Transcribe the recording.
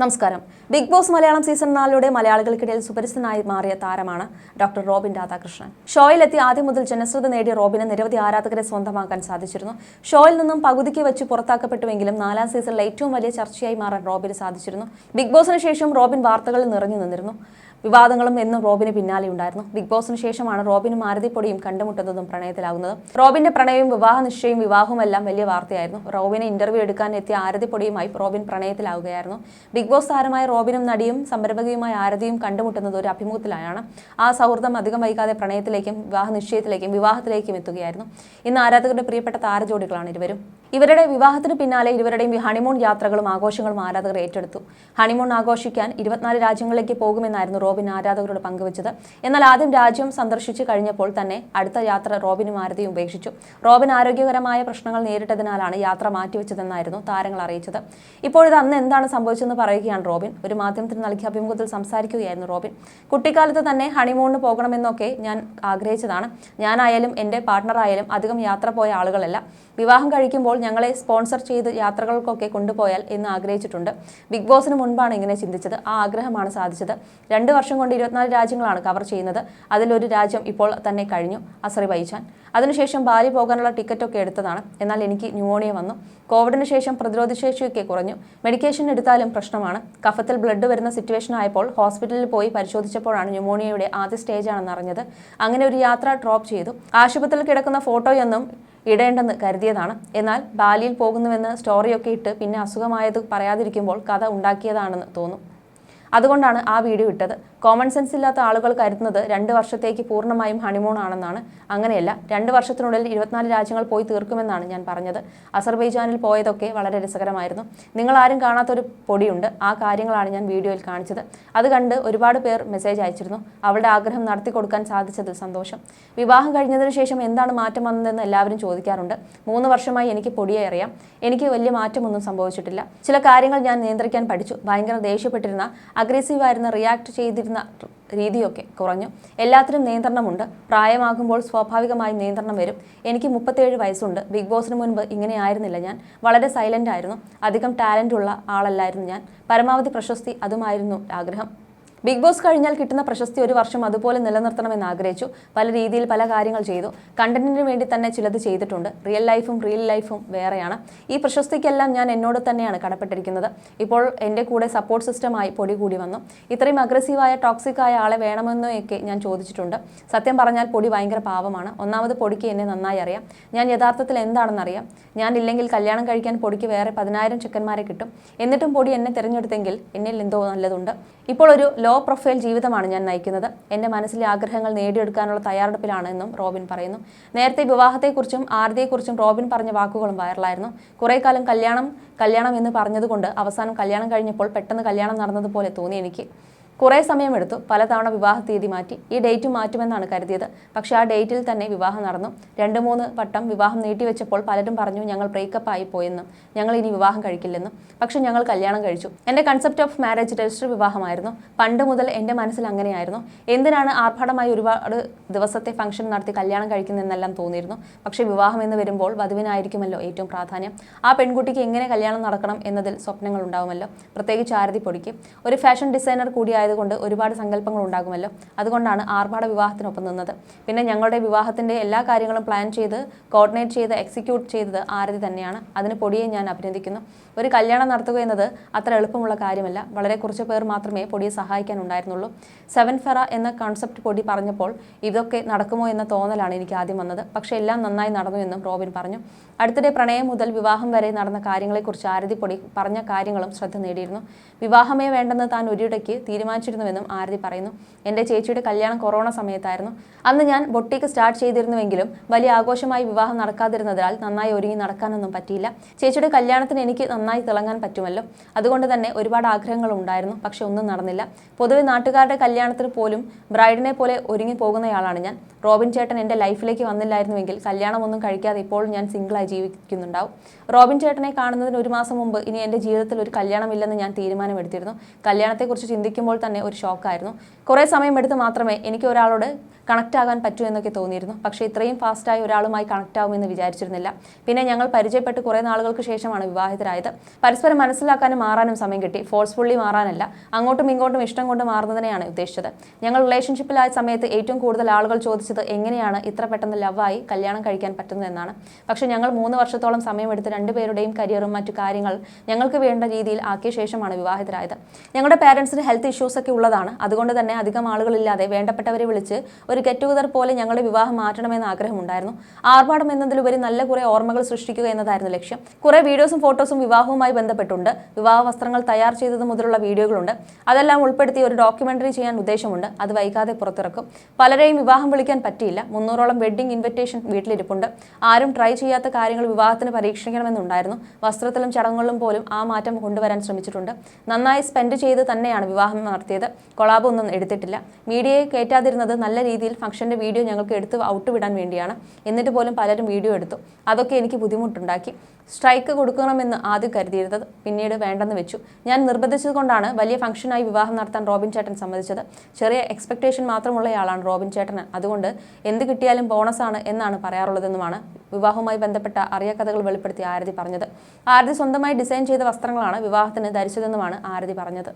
നമസ്കാരം. Big boss Malayalam season 4 മലയാളികൾക്കിടയിൽ സുപരിചിതനായി മാറിയ താരമാണ് ഡോക്ടർ റോബിൻ രാധാകൃഷ്ണൻ. ഷോയിലെത്തി ആദ്യം മുതൽ ജനശ്രദ്ധ നേടിയ റോബിന് നിരവധി ആരാധകരെ സ്വന്തമാക്കാൻ സാധിച്ചിരുന്നു. ഷോയിൽ നിന്നും പകുതിക്ക് വെച്ച് പുറത്താക്കപ്പെട്ടുവെങ്കിലും 4ാം സീസണിലെ ഏറ്റവും വലിയ ചർച്ചയായി മാറാൻ റോബിന് സാധിച്ചിരുന്നു. ബിഗ് ബോസിന് ശേഷം റോബിൻ വാർത്തകളിൽ നിറഞ്ഞു നിന്നിരുന്നു. വിവാദങ്ങളും എന്നും റോബിന് പിന്നാലെ ഉണ്ടായിരുന്നു. ബിഗ് ബോസിന് ശേഷമാണ് റോബിനും മാരുതിപ്പൊടിയും കണ്ടുമുട്ടുന്നതും പ്രണയത്തിലാകുന്നതും. റോബിന്റെ പ്രണയവും വിവാഹ നിശ്ചയവും വിവാഹവുമെല്ലാം വലിയ വാർത്തയായിരുന്നു. റോബിനെ ഇന്റർവ്യൂ എടുക്കാൻ എത്തിയ ആരതിപ്പൊടിയുമായി റോബിൻ പ്രണയത്തിലാവുകയായിരുന്നു. ബിഗ് ബോസ് താരമായ റോബിനും നടിയും സംരംഭകയുമായ ആരതിയും കണ്ടുമുട്ടുന്നത് ഒരു അഭിമുഖത്തിലായാണ്. ആ സൗഹൃദം അധികം വൈകാതെ പ്രണയത്തിലേക്കും വിവാഹ നിശ്ചയത്തിലേക്കും വിവാഹത്തിലേക്കും എത്തുകയായിരുന്നു. ഇന്ന് ആരാധകരുടെ പ്രിയപ്പെട്ട താരജോഡികളാണ് ഇരുവരും. ഇവരുടെ വിവാഹത്തിന് പിന്നാലെ ഇരുവരുടെയും ഹണിമൂൺ യാത്രകളും ആഘോഷങ്ങളും ആരാധകർ ഏറ്റെടുത്തു. ഹണിമൂൺ ആഘോഷിക്കാൻ 24 രാജ്യങ്ങളിലേക്ക് പോകുമെന്നായിരുന്നു റോബിൻ ആരാധകരോട് പങ്കുവച്ചത്. എന്നാൽ ആദ്യം രാജ്യം സന്ദർശിച്ചു കഴിഞ്ഞപ്പോൾ തന്നെ അടുത്ത യാത്ര റോബിനും ആരതിയും ഉപേക്ഷിച്ചു. റോബിൻ ആരോഗ്യകരമായ പ്രശ്നങ്ങൾ നേരിട്ടതിനാലാണ് യാത്ര മാറ്റിവെച്ചതെന്നായിരുന്നു താരങ്ങൾ അറിയിച്ചത്. ഇപ്പോഴിത് അന്ന് എന്താണ് സംഭവിച്ചതെന്ന് പറയുകയാണ് റോബിൻ. ഒരു മാധ്യമത്തിന് നൽകിയ അഭിമുഖത്തിൽ സംസാരിക്കുകയായിരുന്നു റോബിൻ. കുട്ടിക്കാലത്ത് തന്നെ ഹണിമൂണിന് പോകണമെന്നൊക്കെ ഞാൻ ആഗ്രഹിച്ചതാണ്. ഞാനായാലും എൻ്റെ പാർട്ട്ണറായാലും അധികം യാത്ര പോയ ആളുകളല്ല. വിവാഹം കഴിക്കുമ്പോൾ ഞങ്ങളെ സ്പോൺസർ ചെയ്ത് യാത്രകൾക്കൊക്കെ കൊണ്ടുപോയാൽ എന്ന് ആഗ്രഹിച്ചിട്ടുണ്ട്. ബിഗ് ബോസിന് മുൻപാണ് ഇങ്ങനെ ചിന്തിച്ചത്. ആ ആഗ്രഹമാണ് സാധിച്ചത്. 2 വർഷം കൊണ്ട് 24 രാജ്യങ്ങളാണ് കവർ ചെയ്യുന്നത്. അതിലൊരു രാജ്യം ഇപ്പോൾ തന്നെ കഴിഞ്ഞു, അസർബൈജാൻ. അതിനുശേഷം ബാലി പോകാനുള്ള ടിക്കറ്റൊക്കെ എടുത്തതാണ്. എന്നാൽ എനിക്ക് ന്യൂമോണിയ വന്നു. കോവിഡിന് ശേഷം പ്രതിരോധശേഷിയൊക്കെ കുറഞ്ഞു. മെഡിക്കേഷൻ എടുത്താലും പ്രശ്നമാണ്. കഫത്തിൽ ബ്ലഡ് വരുന്ന സിറ്റുവേഷൻ ആയപ്പോൾ ഹോസ്പിറ്റലിൽ പോയി പരിശോധിച്ചപ്പോഴാണ് ന്യൂമോണിയയുടെ ആദ്യ സ്റ്റേജാണെന്ന് അറിഞ്ഞത്. അങ്ങനെ ഒരു യാത്ര ഡ്രോപ്പ് ചെയ്തു. ആശുപത്രിയിൽ കിടക്കുന്ന ഫോട്ടോയൊന്നും ഇടേണ്ടെന്ന് കരുതിയതാണ്. എന്നാൽ ബാലിയിൽ പോകുന്നുവെന്ന് സ്റ്റോറിയൊക്കെ ഇട്ട് പിന്നെ അസുഖമായത് പറയാതിരിക്കുമ്പോൾ കഥ ഉണ്ടാക്കിയതാണെന്ന് തോന്നും. അതുകൊണ്ടാണ് ആ വീഡിയോ ഇട്ടത്. കോമൺ സെൻസ് ഇല്ലാത്ത ആളുകൾ കരുതുന്നത് 2 വർഷത്തേക്ക് പൂർണ്ണമായും ഹണിമൂൺ ആണെന്നാണ്. അങ്ങനെയല്ല. 2 വർഷത്തിനുള്ളിൽ 24 രാജ്യങ്ങൾ പോയി തീർക്കുമെന്നാണ് ഞാൻ പറഞ്ഞത്. അസർബൈജാനിൽ പോയതൊക്കെ വളരെ രസകരമായിരുന്നു. നിങ്ങൾ ആരും കാണാത്തൊരു പൊടിയുണ്ട്. ആ കാര്യങ്ങളാണ് ഞാൻ വീഡിയോയിൽ കാണിച്ചത്. അത് കണ്ട് ഒരുപാട് പേർ മെസ്സേജ് അയച്ചിരുന്നു. അവളുടെ ആഗ്രഹം നടത്തി കൊടുക്കാൻ സാധിച്ചതിൽ സന്തോഷം. വിവാഹം കഴിഞ്ഞതിന് ശേഷം എന്താണ് മാറ്റം വന്നതെന്ന് എല്ലാവരും ചോദിക്കാറുണ്ട്. 3 വർഷമായി എനിക്ക് പൊടിയെ അറിയാം. എനിക്ക് വലിയ മാറ്റമൊന്നും സംഭവിച്ചിട്ടില്ല. ചില കാര്യങ്ങൾ ഞാൻ നിയന്ത്രിക്കാൻ പഠിച്ചു. ഭയങ്കര ദേഷ്യപ്പെട്ടിരുന്ന, അഗ്രസീവായിരുന്ന, റിയാക്ട് ചെയ്തിരുന്ന രീതിയൊക്കെ കുറഞ്ഞു. എല്ലാത്തിനും നിയന്ത്രണമുണ്ട്. പ്രായമാകുമ്പോൾ സ്വാഭാവികമായും നിയന്ത്രണം വരും. എനിക്ക് 37 വയസ്സുണ്ട്. ബിഗ് ബോസിന് മുൻപ് ഇങ്ങനെ ആയിരുന്നില്ല ഞാൻ. വളരെ സൈലന്റ് ആയിരുന്നു. അധികം ടാലന്റ് ഉള്ള ആളല്ലായിരുന്നു ഞാൻ. പരമാവധി പ്രശസ്തി, അതുമായിരുന്നു ആഗ്രഹം. ബിഗ് ബോസ് കഴിഞ്ഞാൽ കിട്ടുന്ന പ്രശസ്തി 1 വർഷം അതുപോലെ നിലനിർത്തണമെന്ന് ആഗ്രഹിച്ചു. പല രീതിയിൽ പല കാര്യങ്ങൾ ചെയ്തു. കണ്ടന്റിന് വേണ്ടി തന്നെ ചിലത് ചെയ്തിട്ടുണ്ട്. റിയൽ ലൈഫും വേറെയാണ്. ഈ പ്രശസ്തിക്കെല്ലാം ഞാൻ എന്നോട് തന്നെയാണ് കടപ്പെട്ടിരിക്കുന്നത്. ഇപ്പോൾ എൻ്റെ കൂടെ സപ്പോർട്ട് സിസ്റ്റമായി പൊടി കൂടി വന്നു. ഇത്രയും അഗ്രസീവായ ടോക്സിക്കായ ആളെ വേണമെന്നൊക്കെ ഞാൻ ചോദിച്ചിട്ടുണ്ട്. സത്യം പറഞ്ഞാൽ പൊടി ഭയങ്കര പാവമാണ്. ഒന്നാമത് പൊടിക്ക് എന്നെ നന്നായി അറിയാം. ഞാൻ യഥാർത്ഥത്തിൽ എന്താണെന്നറിയാം. ഞാൻ ഇല്ലെങ്കിൽ കല്യാണം കഴിക്കാൻ പൊടിക്ക് വേറെ 10,000 ചെക്കന്മാരെ കിട്ടും. എന്നിട്ടും പൊടി എന്നെ തിരഞ്ഞെടുത്തെങ്കിൽ എന്നിൽ എന്തോ നല്ലതുണ്ട്. ഇപ്പോൾ ഒരു ലോ പ്രൊഫൈൽ ജീവിതമാണ് ഞാൻ നയിക്കുന്നത്. എൻ്റെ മനസ്സിലെ ആഗ്രഹങ്ങൾ നേടിയെടുക്കാനുള്ള തയ്യാറെടുപ്പിലാണ് എന്നും റോബിൻ പറയുന്നു. നേരത്തെ വിവാഹത്തെക്കുറിച്ചും ആരതിയെക്കുറിച്ചും റോബിൻ പറഞ്ഞ വാക്കുകളും വൈറലായിരുന്നു. കുറേ കാലം കല്യാണം എന്ന് പറഞ്ഞതുകൊണ്ട് അവസാനം കല്യാണം കഴിഞ്ഞപ്പോൾ പെട്ടെന്ന് കല്യാണം നടന്നതുപോലെ തോന്നി എനിക്ക്. കുറേ സമയമെടുത്തു. പലതവണ വിവാഹ തീയതി മാറ്റി. ഈ ഡേറ്റ് മാറ്റുമെന്നാണ് കരുതിയത്. പക്ഷേ ആ ഡേറ്റിൽ തന്നെ വിവാഹം നടന്നു. 2-3 വട്ടം വിവാഹം നീട്ടിവെച്ചപ്പോൾ പലരും പറഞ്ഞു ഞങ്ങൾ ബ്രേക്കപ്പ് ആയി പോയെന്നും ഞങ്ങൾ ഇനി വിവാഹം കഴിക്കില്ലെന്നും. പക്ഷെ ഞങ്ങൾ കല്യാണം കഴിച്ചു. എൻ്റെ കൺസെപ്റ്റ് ഓഫ് മാരേജ് രജിസ്റ്റർ വിവാഹമായിരുന്നു. പണ്ട് മുതൽ എൻ്റെ മനസ്സിൽ അങ്ങനെയായിരുന്നു. എന്തിനാണ് ആർഭാടമായി ഒരുപാട് ദിവസത്തെ ഫംഗ്ഷൻ നടത്തി കല്യാണം കഴിക്കുന്നതെന്നെല്ലാം തോന്നിയിരുന്നു. പക്ഷേ വിവാഹം എന്ന് വരുമ്പോൾ വധുവിനായിരിക്കുമല്ലോ ഏറ്റവും പ്രാധാന്യം. ആ പെൺകുട്ടിക്ക് എങ്ങനെ കല്യാണം നടക്കണം എന്നതിൽ സ്വപ്നങ്ങൾ ഉണ്ടാവുമല്ലോ. പ്രത്യേകിച്ച് ആരതി പൊടിക്ക്. ഒരു ഫാഷൻ ഡിസൈനർ കൂടിയായ കൊണ്ട് ഒരുപാട് സങ്കല്പങ്ങൾ ഉണ്ടാകുമല്ലോ. അതുകൊണ്ടാണ് ആർഭാട വിവാഹത്തിനൊപ്പം നിന്നത്. പിന്നെ ഞങ്ങളുടെ വിവാഹത്തിന്റെ എല്ലാ കാര്യങ്ങളും പ്ലാൻ ചെയ്ത് കോർഡിനേറ്റ് ചെയ്ത് എക്സിക്യൂട്ട് ചെയ്തത് ആരതി തന്നെയാണ്. അതിന് പൊടിയെ ഞാൻ അഭിനന്ദിക്കുന്നു. ഒരു കല്യാണം നടത്തുക എന്നത് അത്ര എളുപ്പമുള്ള കാര്യമല്ല. വളരെ കുറച്ച് പേർ മാത്രമേ പൊടിയെ സഹായിക്കാൻ ഉണ്ടായിരുന്നുള്ളൂ. 7 ഫെറ എന്ന കോൺസെപ്റ്റ് പൊടി പറഞ്ഞപ്പോൾ ഇതൊക്കെ നടക്കുമോ എന്ന തോന്നലാണ് എനിക്ക് ആദ്യം വന്നത്. പക്ഷേ എല്ലാം നന്നായി നടന്നു എന്നും റോബിൻ പറഞ്ഞു. അടുത്തിടെ പ്രണയം മുതൽ വിവാഹം വരെ നടന്ന കാര്യങ്ങളെക്കുറിച്ച് ആരതി പൊടി പറഞ്ഞ കാര്യങ്ങളും ശ്രദ്ധ നേടിയിരുന്നു. വിവാഹമേ വേണ്ടെന്ന് താൻ ഒരിടയ്ക്ക് തീരുമാനിച്ചിരുന്നുവെന്നും ആരതി പറയുന്നു. എൻ്റെ ചേച്ചിയുടെ കല്യാണം കൊറോണ സമയത്തായിരുന്നു. അന്ന് ഞാൻ ബൊട്ടീക്ക് സ്റ്റാർട്ട് ചെയ്തിരുന്നുവെങ്കിലും വലിയ ആഘോഷമായി വിവാഹം നടക്കാതിരുന്നതിനാൽ നന്നായി ഒരുങ്ങി നടക്കാനൊന്നും പറ്റിയില്ല. ചേച്ചിയുടെ കല്യാണത്തിന് എനിക്ക് നന്നായി തിളങ്ങാൻ പറ്റുമല്ലോ. അതുകൊണ്ട് തന്നെ ഒരുപാട് ആഗ്രഹങ്ങൾ ഉണ്ടായിരുന്നു. പക്ഷെ ഒന്നും നടന്നില്ല. പൊതുവെ നാട്ടുകാരുടെ കല്യാണത്തിന് പോലും ബ്രൈഡിനെ പോലെ ഒരുങ്ങി പോകുന്നയാളാണ് ഞാൻ. റോബിൻ ചേട്ടൻ എൻ്റെ ലൈഫിലേക്ക് വന്നില്ലായിരുന്നുവെങ്കിൽ കല്യാണമൊന്നും കഴിക്കാതെ ഇപ്പോഴും ഞാൻ സിംഗിളായി ജീവിക്കുന്നുണ്ടാവും. റോബിൻ ചേട്ടനെ കാണുന്നതിന് 1 മാസം മുമ്പ് ഇനി എൻ്റെ ജീവിതത്തിൽ ഒരു കല്യാണമില്ലെന്ന് ഞാൻ തീരുമാനമെടുത്തിരുന്നു. കല്യാണത്തെക്കുറിച്ച് ചിന്തിക്കുമ്പോൾ തന്നെ ഒരു ഷോക്കായിരുന്നു. കുറേ സമയമെടുത്ത് മാത്രമേ എനിക്ക് ഒരാളോട് കണക്റ്റ് ആകാൻ പറ്റൂ എന്നൊക്കെ തോന്നിയിരുന്നു. പക്ഷേ ഇത്രയും ഫാസ്റ്റായി ഒരാളുമായി കണക്റ്റ് ആവുമെന്ന് വിചാരിച്ചിരുന്നില്ല. പിന്നെ ഞങ്ങൾ പരിചയപ്പെട്ട് കുറേ നാളുകൾക്ക് ശേഷമാണ് വിവാഹിതരായത്. പരസ്പരം മനസ്സിലാക്കാനും മാറാനും സമയം കിട്ടി. ഫോഴ്സ്ഫുള്ളി മാറാനല്ല, അങ്ങോട്ടും ഇങ്ങോട്ടും ഇഷ്ടം കൊണ്ട് മാറുന്നതിനെയാണ് ഉദ്ദേശിച്ചത്. ഞങ്ങൾ റിലേഷൻഷിപ്പിലായ സമയത്ത് ഏറ്റവും കൂടുതൽ ആളുകൾ ചോദിച്ചത് എങ്ങനെയാണ് ഇത്ര പെട്ടെന്ന് ലവായി കല്യാണം കഴിക്കാൻ പറ്റുന്നതെന്നാണ്. പക്ഷേ ഞങ്ങൾ 3 വർഷത്തോളം സമയമെടുത്ത് രണ്ടുപേരുടെയും കരിയറും മറ്റു കാര്യങ്ങൾ ഞങ്ങൾക്ക് വേണ്ട രീതിയിൽ ആക്കിയ ശേഷമാണ് വിവാഹിതരായത്. ഞങ്ങളുടെ പേരൻസിന് ഹെൽത്ത് ഇഷ്യൂസ് ഒക്കെ ഉള്ളതാണ്. അതുകൊണ്ട് തന്നെ അധികം ആളുകളില്ലാതെ വേണ്ടപ്പെട്ടവരെ വിളിച്ച് ഒരു ഗെറ്റ് ടുഗദർ പോലെ ഞങ്ങളുടെ വിവാഹം മാറ്റണമെന്ന് ആഗ്രഹമുണ്ടായിരുന്നു. ആർഭാടം എന്നതിലുപരി നല്ല കുറേ ഓർമ്മകൾ സൃഷ്ടിക്കുക എന്നതായിരുന്നു ലക്ഷ്യം. കുറേ വീഡിയോസും ഫോട്ടോസും വിവാഹവുമായി ബന്ധപ്പെട്ടുണ്ട്. വിവാഹ വസ്ത്രങ്ങൾ തയ്യാർ ചെയ്തത് മുതലുള്ള വീഡിയോകളുണ്ട്. അതെല്ലാം ഉൾപ്പെടുത്തി ഒരു ഡോക്യുമെന്ററി ചെയ്യാൻ ഉദ്ദേശമുണ്ട്. അത് വൈകാതെ പുറത്തിറക്കും. പലരെയും വിവാഹം വിളിക്കാൻ പറ്റിയില്ല. 300ഓളം വെഡ്ഡിംഗ് ഇൻവിറ്റേഷൻ വീട്ടിലിരിപ്പുണ്ട്. ആരും ട്രൈ ചെയ്യാത്ത കാര്യങ്ങൾ വിവാഹത്തിന് പരീക്ഷിക്കണമെന്നുണ്ടായിരുന്നു. വസ്ത്രത്തിലും ചടങ്ങുകളിലും പോലും ആ മാറ്റം കൊണ്ടുവരാൻ ശ്രമിച്ചിട്ടുണ്ട്. നന്നായി സ്പെൻഡ് ചെയ്ത് തന്നെയാണ് വിവാഹം നടത്തിയത്. കൊളാബ് ഒന്നും എടുത്തിട്ടില്ല. മീഡിയയെ കയറ്റാതിരുന്നത് നല്ല രീതിയിൽ ഫംഗ്ഷന്റെ വീഡിയോ ഞങ്ങൾക്ക് എടുത്ത് ഔട്ടുവിടാൻ വേണ്ടിയാണ്. എന്നിട്ട് പോലും പലരും വീഡിയോ എടുത്തു. അതൊക്കെ എനിക്ക് ബുദ്ധിമുട്ടുണ്ടാക്കി. സ്ട്രൈക്ക് കൊടുക്കണമെന്ന് ആദ്യം കരുതിയിരുന്നത് പിന്നീട് വേണ്ടെന്ന് വെച്ചു. ഞാൻ നിർബന്ധിച്ചതുകൊണ്ടാണ് വലിയ ഫംഗ്ഷനായി വിവാഹം നടത്താൻ റോബിൻ ചേട്ടൻ സമ്മതിച്ചത്. ചെറിയ എക്സ്പെക്ടേഷൻ മാത്രമുള്ളയാളാണ് റോബിൻ ചേട്ടന്. അതുകൊണ്ട് എന്ത് കിട്ടിയാലും ബോണസാണ് എന്നാണ് പറയാറുള്ളതെന്നുമാണ് വിവാഹവുമായി ബന്ധപ്പെട്ട അറിയക്കഥകൾ വെളിപ്പെടുത്തി ആരതി പറഞ്ഞത്. ആരതി സ്വന്തമായി ഡിസൈൻ ചെയ്ത വസ്ത്രങ്ങളാണ് വിവാഹത്തിന് ധരിച്ചതെന്നുമാണ് ആരതി പറഞ്ഞത്.